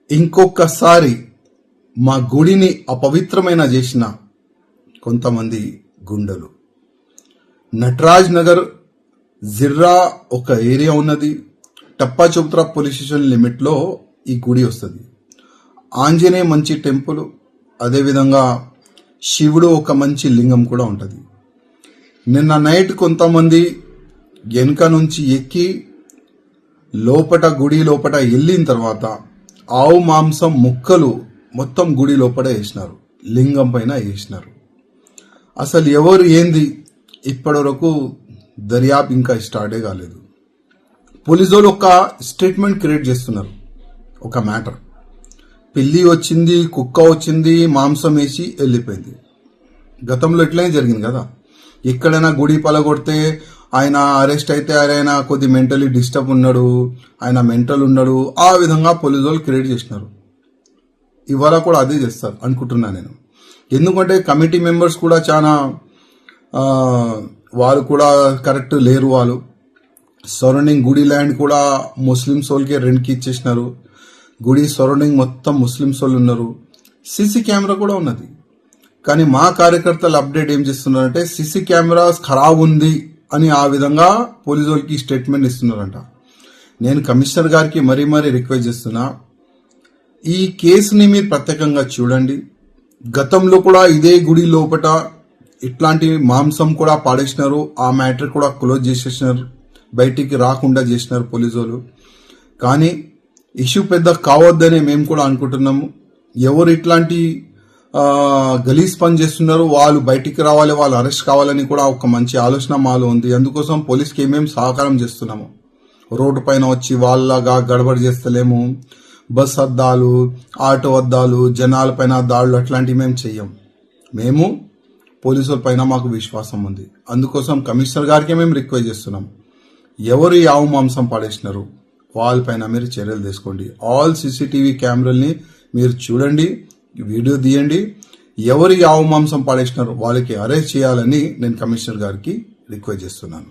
ఇంకొకసారి మా గుడిని అపవిత్రమైన చేసిన కొంతమంది గుండెలు. నటరాజ్ నగర్ జిర్రా ఒక ఏరియా ఉన్నది. టప్పా చౌత్రా పోలీస్ స్టేషన్ లిమిట్లో ఈ గుడి వస్తుంది. ఆంజనేయ మంచి టెంపుల్, అదేవిధంగా శివుడు ఒక మంచి లింగం కూడా ఉంటుంది. నిన్న నైట్ కొంతమంది వెనుక నుంచి ఎక్కి గుడి లోపట వెళ్ళిన తర్వాత ఆవు మాంసం ముక్కలు మొత్తం గుడి లోపల వేసినారు, లింగం పైన వేసినారు. అసలు ఎవరు ఏంది ఇప్పటి వరకు దర్యాప్తు ఇంకా స్టార్టే కాలేదు. పోలీసు వాళ్ళు ఒక స్టేట్మెంట్ క్రియేట్ చేస్తున్నారు. ఒక మ్యాటర్, పిల్లి వచ్చింది, కుక్క వచ్చింది, మాంసం వేసి వెళ్ళిపోయింది. గతంలో ఇట్లనే జరిగింది కదా. ఎక్కడైనా గుడి పలగొడితే ఆయన అరెస్ట్ అయితే ఆయన కొద్ది మెంటలీ డిస్టర్బ్ ఉన్నాడు, ఆయన మెంటల్ ఉన్నాడు, ఆ విధంగా పోలీసు వాళ్ళు క్రియేట్ చేసినారు. ఇవాళ కూడా అదే చేస్తారు అనుకుంటున్నా నేను. ఎందుకంటే కమిటీ మెంబర్స్ కూడా చాలా వాళ్ళు కూడా కరెక్ట్ లేరు. వాళ్ళు సరౌండింగ్ గుడి ల్యాండ్ కూడా ముస్లిమ్స్ వాళ్ళకి రెంట్కి ఇచ్చేసినారు. గుడి సరౌండింగ్ మొత్తం ముస్లిమ్స్ వాళ్ళు ఉన్నారు. సీసీ కెమెరా కూడా ఉన్నది. కానీ మా కార్యకర్తలు అప్డేట్ ఏం చేస్తున్నారంటే సీసీ కెమెరాస్ ఖరాబ్ ఉంది అని ఆ విధంగా పోలీసు వాళ్ళకి స్టేట్మెంట్ ఇస్తున్నారంట. నేను కమిషనర్ గారికి మరీ రిక్వెస్ట్ చేస్తున్నా, ఈ కేసుని మీరు ప్రత్యేకంగా చూడండి. గతంలో కూడా ఇదే గుడి లోపల ఇట్లాంటి మాంసం కూడా పాడేసినారు. ఆ మ్యాటర్ కూడా క్లోజ్ చేసేసినారు, బయటికి రాకుండా చేసినారు పోలీసు వాళ్ళు. కానీ ఇష్యూ పెద్ద కావద్దని మేము కూడా అనుకుంటున్నాము. ఎవరు ఇట్లాంటి గలీజ్ పని చేస్తున్నారు వాళ్ళు బయటికి రావాలి, వాళ్ళు అరెస్ట్ కావాలని కూడా ఒక మంచి ఆలోచన మాలో ఉంది. అందుకోసం పోలీస్కి ఏమేమి సహకారం చేస్తున్నాము. రోడ్డు పైన వచ్చి వాళ్ళగా గడబడి చేస్తలేము. బస్ అద్దాలు, ఆటో అద్దాలు, జనాల పైన దాడులు అట్లాంటివి మేము చెయ్యం. మేము పోలీసుల పైన మాకు విశ్వాసం ఉంది. అందుకోసం కమిషనర్ గారికి మేము రిక్వెస్ట్ చేస్తున్నాం, ఎవరు ఈ ఆవు మాంసం పడేసినారు వాళ్ళపైన మీరు చర్యలు తీసుకోండి. ఆల్ సీసీటీవీ కెమెరాల్ని మీరు చూడండి, వీడియో తీయండి. ఎవరు ఈ ఆవు మాంసం పడేసినారు వాళ్ళకి అరెస్ట్ చేయాలని నేను కమిషనర్ గారికి రిక్వెస్ట్ చేస్తున్నాను.